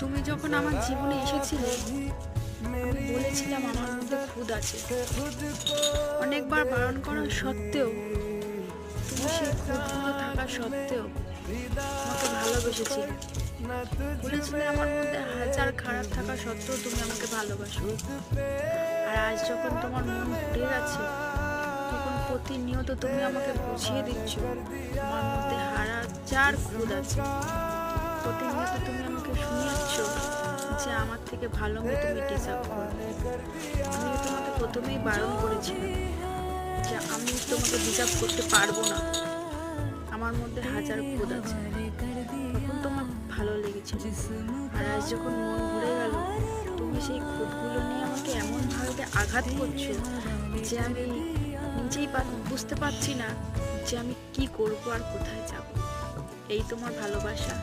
তুমি যখন আমার জীবনে এসেছিলে, আমি বলেছিলাম আমার মধ্যে খুদ আছে। অনেকবার বারণ করা সত্ত্বেও, তুমি সেই খুঁতগুলো থাকা সত্ত্বেও আমাকে ভালোবেসেছিলে। বলেছিলে আমার মধ্যে হাজার খারাপ থাকা সত্ত্বেও তুমি আমাকে ভালোবাসো। আর আজ যখন তোমার মন ঘুরে গেছে, তখন প্রতিনিয়ত তুমি আমাকে বুঝিয়ে দিচ্ছ আমার মধ্যে হাজার খুঁত আছে। প্রতিনিয়ত তুমি আমাকে শুনিয়েছ যে আমার থেকে ভালো মেয়ে তুমি ডিজার্ভ করো। আমি তোমাকে প্রথমেই বারণ করেছিলাম যে আমি তোমাকে ডিজার্ভ করতে পারবো না, আমার মধ্যে হাজার খুঁত আছে। তখন তোমার ভালো লেগেছিল। আর আজ যখন মন ঘুরে গেল, তুমি সেই খুঁতগুলো নিয়ে আমাকে এমনভাবে আঘাত করছো যে আমি নিজেই বুঝতে পারছি না যে আমি কি করব আর কোথায় যাব। এই তোমার ভালোবাসা?